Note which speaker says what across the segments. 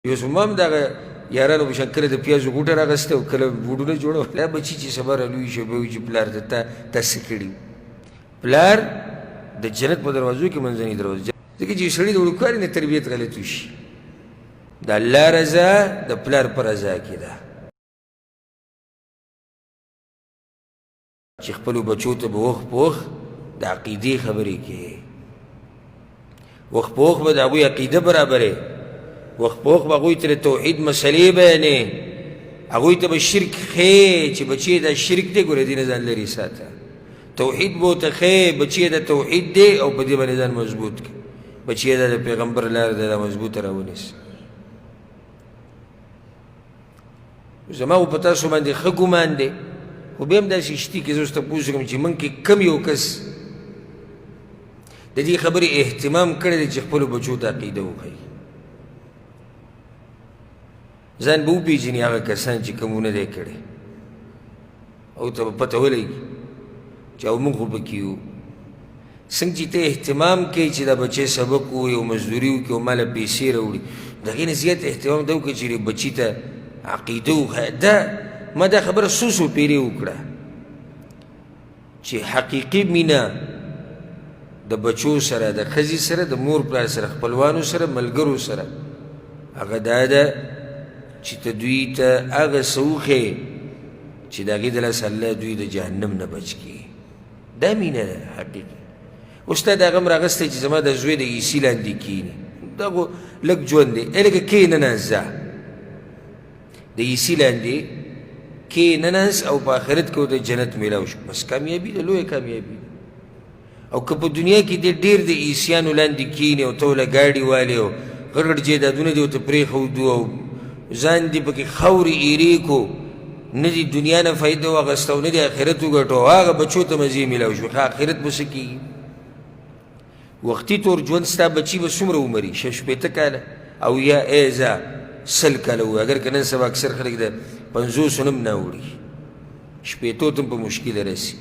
Speaker 1: یو زما هم دغه یارانو په شان کله د پیازو غوټه راغسته او کله بوډونه جوړول دا بچي چې سبا رالوی شي به وایي چې پلار ته تا څه کړي پلار د جنت په دروازو کې منځنۍ دروازه ځکه چې سړي د وړوکوالي نه تربیت غلط وشي د الله رضا د پلار په رضا کې ده چې خپلو بچو ته به وخت په وخت د عقیدې خبرې کوي وخت په وخت به د هغوی عقیده برابرې وخت په وخت به هغوی ته د توحید مسلې بیانې هغوی ته به شرک ښیې چې بچی دا شرک دی ګوره دې نه ځان لرې ساته توحید به ورته ښیې بچی دا توحید دی او په دې باندې ځان مضبوط کړي بچی دا د پیغمبر لاره ده دا مضبوطه راونیسي زما خو په تاسو باندې ښه ګمان دی خو بیا هم داسې شتي کې زه اوس تپوس کوم چې موږ کې کم یو کس د دې خبرې اهتمام کړی دی چې خپلو بچو ته عقیده وښیي ځان به وپېژني هغه کسان چې کومونه دی کړی او ته به پته ولګي چې او موږ خو پکې یو څنګه چې ته اهتمام کوې چې دا بچی سبق ووایي او مزدوري وکړي او ماله پیسې راوړي د هغې نه زیات اهتمام دا وکړه چې بچي ته عقیده وښیه دا ما دا خبره څو پیرې وکړه چې حقیقي مینه د بچو سره د ښځې سره د مور پلار سره خپلوانو سره ملګرو سره هغه دا ده چې ته دوی ته هغه څه وښیې چې د هغې د لاسه الله دوی د جهنم نه بچ کړي دا مینه ده حقیقي اوس تا د هغه هم راغستی چې زما د زوی د عیسي لاندې کښېني دا خو لږ ژوند دی لکه کښېنه ځه د عیسي لاندې کښېننس او په آخرت کې د جنت میلاو شو بس کامیابي ده لویه کامیابي ده او که په دنیا کې دی ډېر د عیسیانو لاندې کښېني او ته وله ګاډي والې او غټ غټ جایدادونه دې ورته پرېښودو او ځان دې پکې خاورې ایرې کو نه دې دنیا نه فایده واخیسته او نه دې آخرت وګټو هغه بچو ته مزې میلاو شو ښه آخرت به څه کېږي وختي طور ژوند ستا بچي به څومره عمري 6 کاله او یا ایزه 100 کاله وي اگر که نن سبا اکثر خلک د 50 هم نه وړي شپېتو ته په مشکله رسي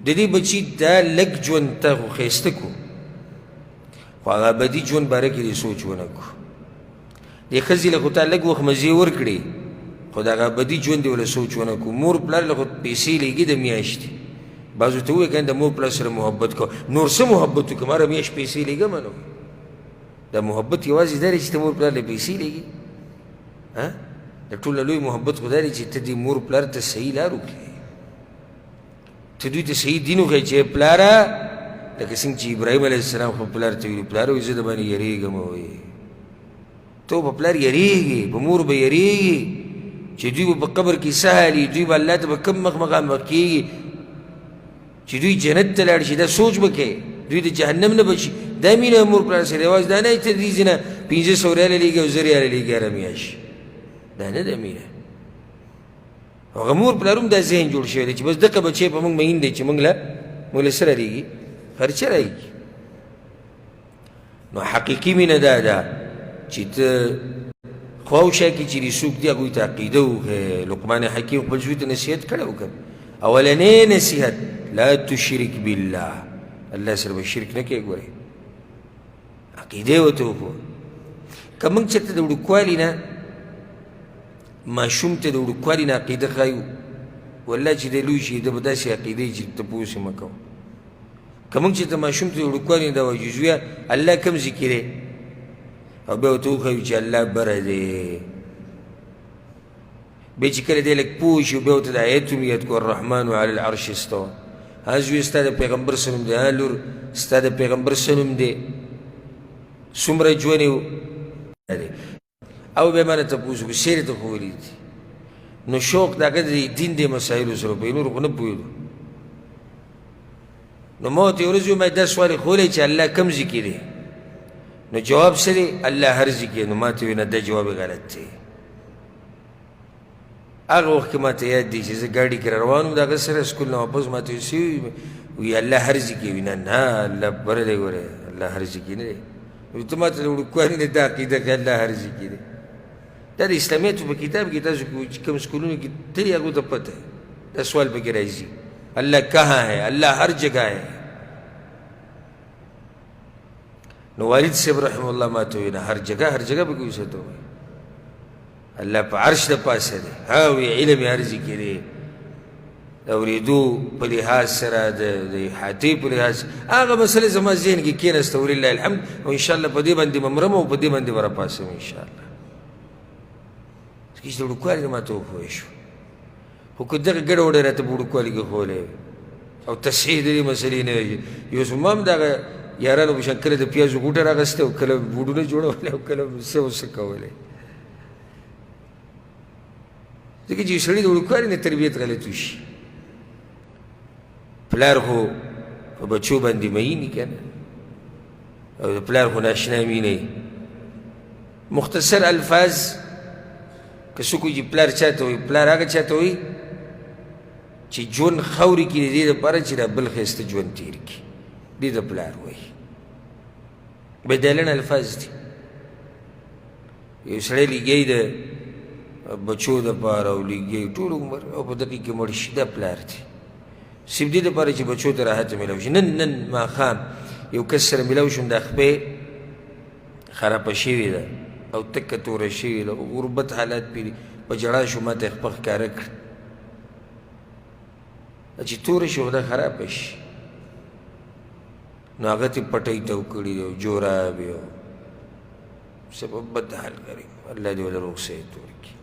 Speaker 1: د دې بچي دا لږ ژوند ته خو ښایسته کو خو هغه ابدي ژوند باره کې دې سوچ ونه کړو دې ښځې له خو تا لږ وخت مزې ورکړې خو د هغه ابدي ژوند دې وله سوچ ونه کړو مور پلار له خو پیسې لګي د میاشتې بعضو ته ووایي که د مور پلار سره محبت کوه نور څه محبت وکړم هره میاشت پیسې لګم نو دا محبت یوازې دا دی چې ته مور پلار له پیسې لګي د ټوله لوی محبت خو دا دی چې ته دې مور پلار ته صحیح لار وکړې ته دوی ته صحیح دین وښیې چې پلاره لکه څنګه چې ابراهیم علیه السلام خو پلار ته ویلي پلاره وایي زه د باندې یېرېږم وایي ته په پلار یېرېږې په مور به یېرېږې چې دوی به په قبر کې څه حالي دوی به الله ته به کوم مخامخ کېږي چې دوی جنت ته لاړ شي دا سوچ به کوې دوی د جهنم نه بچي دا مینه مور پلار سره یوازې دا نه چې ته دې ځینه 500 ریاله لېږي او 1,000 ریاله لېږي هره میاشت دا نه ده مینه هغه مور پلار هم دا ذهن جوړ شوی دی چې بس دغه بچی په موږ مین دی چې موږ له څه رالیږي خرچه راهیږي نو حقیقي مینه دا ده چې ته خواوشا کې چې دې څوک دي هغوی ته عقیده وښیې لقمان حکیم خپل زوی ته نصیحت کړی و که اولنی نصیحت لا تشرک بالله الله سره به شرک نه کوې ګورې عقیده یې ورته وښوه که موږ چېرته د وړوکوالي نه ماشوم ته د وړوکوالي نه عقیده ښایو والله چې دی لوی شي ده به داسې عقیده یي چې تپوس یې مه کوه که موږ چېرته ماشوم ته د وړوکوالي نه دا وایو چې زویه الله کوم ځای کې دی او بیا ورته وښایو چې الله بره دی بیا چې کله دی لږ پوه شي بیا ورته د آیت هم یاد کړو الرحمن علی العرش استوه ها زوی ستا د پیغمبر څه نوم دی ها لور ستا د پیغمبر څه نوم دی څومره ژوند یې او بیا ما نه تپوس وکړو سیرې ته خو ولیدي نو شوق د هغه د دین دې مسایلو سره په نورو خو نه پوهېدو نو ما ورته یوه ورځ وویل دا سوال یې ښولی چې الله کوم ځای کې دی نو جواب څه دی الله هر ځای کې نو ما ته وویل نه دا جواب یې غلط دی هغه وخت کې ما ته یاد دی چې زه ګاډي کې را روان وم د هغه سره سکول نه واپس ما ته څه وي الله هر ځای کې وي نه الله بره دی ګورې الله هر ځای کې نه دی نو ته ما ته د وړوکوالي نه دا عقیده که الله هر ځای کې دی دا د اسلامیاتو په کتاب کې تاسو کوم سکولونو کې تلي هغو ته پته دا سوال پکې راځي الله کہاں ہے اللہ ہر جگہ ہے نو والد صاحب رحم الله ما ته ویل هر جگہ به کوي څه ته وایي الله په عرش د پاسه دی ها وی علم یې هر ځای کې دی د اورېدو په لحاظ سره د احاطې په لحاظ هغه مسلې زما ذهن کې کېناسته ولله الحمد او انشاءالله په دې باندې به مرم او په دې باندې به راپاڅم انشاءالله چې د وړوکوالي نه ما ته وپوه شو خو که دغه ګډه وډه راته په وړوکوالي کې ښوولی او تصحیح د دې مسلې نه وي یو څه ما هم دغه یارانو په شان کله د پیازو غوټه راغستی او کله بوډونه جوړولی او کله څه او څه کولی ځکه چې یو سړي د وړوکوالي نه تربیت غلط وشي پلار خو په بچو باندې میني که نه او د پلار خو ناشنا مینه مختصر الفاظ که څوک وایي چې پلار چاته وایي پلار هغه چاته وایي چې ژوند خاورې کړي د دې دپاره چې دا بل ښایسته ژوند تېر کړي دې د پلار وایي بدلن الفاظ دي یو سړی لګیایي د بچو دپاره او لګیایي ټول عمر او په دقیق کې مړ شي دا پلار دی صرف دې دپاره چې بچو ته راحت میلاو شي نن ماښام یو کس سره میلاو شوم دا خپې خرابه شوې ده او تکه توره شوې ده غربت حالات پې دي په ژړا شو ما ته یې خپه ښکاره کړه چې توره شي خو دا خرابه شي نو هغه ته پټۍ تو کړي او جوراب یې سبب بد حال کري الله دې وله روغ صحت ورکړي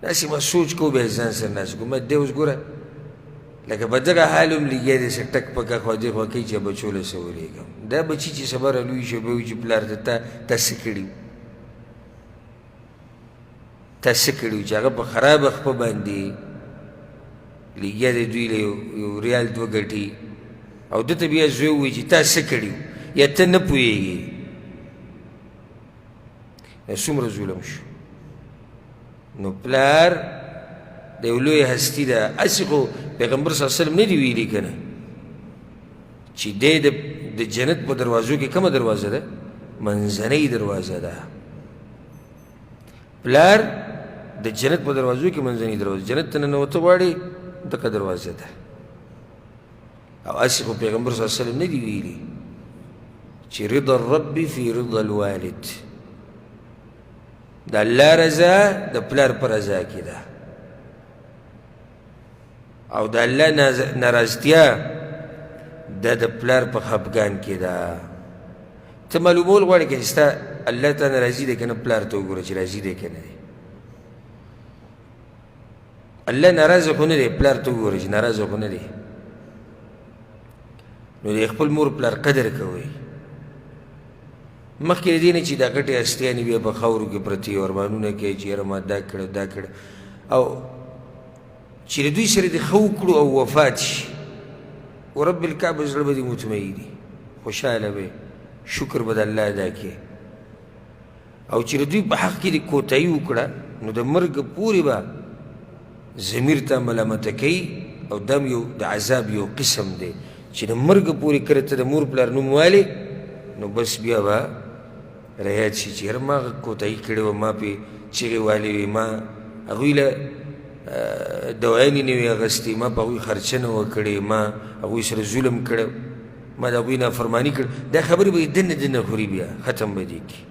Speaker 1: داسې ما سوچ کو بیا ځان سره ناست کو ما دې اوس ګوره لکه په دغه حال هم لګیا دی چې ټک پکه خوا دې خوا کوي چې بچو له څه ولېږم دا بچي چې سبا رالوی شو به وایي چې پلار ته تا څه کړي تا څه کړي چې هغه په خرابه خپه باندې لګیا دی دوی له یو ریال دوه ګټي او ده ته بیا زوی ووایي چې تا څه کړي یا ته نه پوهېږې څومره ظلم شو نو پلار د یو لوی هستي ده هسې خو پیغمبر صلی الله علیه وسلم نه دي ویلي که نه چې دی د جنت په دروازو کې کومه دروازه ده منځنۍ دروازه ده پلار د جنت په دروازو کې منځنۍ دروازه جنت ته ننوته غواړې دغه دروازه ده او هسې خو پیغمبر صلی الله علیه وسلم نه دي ویلي چې رضا الرب فی رضا الوالد د الله رضا د پلار په رضا کې ده او د الله ناراضتیا دا د پلار په خفګان کې ده ته معلومول غواړې که ستا الله ته ناراضي دی که نه پلار ته وګوره چې راضي دی که نه دی الله ناراضه خو نه دی پلار ته وګوره چې ناراضه خو نه دی نو د خپل مور پلار قدر کوئ مخکې د دې نه چې دا غټې هستیانې بیا په خاورو کې پرتې او ارمانونه کوي چې یاره ما دا کړه دا کړه او چې د دوی سره دې ښه وکړو او وفات شي و رب الکعبه زړه به دې مطمئني خوشحاله به شکر به د الله ادا کړې او چې د دوی په حق کې دې کوتاهي وکړه نو د مرګ پورې به ضمیر ته ملامته کوي او دا یو د عذاب یو قسم دی چې د مرګ پورې کله ته د مور پلار نوم والې نو بس بیا به رایاد شي چې یاره ما کوتاهي کړې وه ما پې چغې والې وې ما هغوی له دوايانې نه وې اخېستې ما په هغوی خرچه نه وه کړې ما هغوی سره ظلم کړی ما د هغوی نافرماني کړې دا خبرې به یې دنه خوري بیا ختم به دې کړي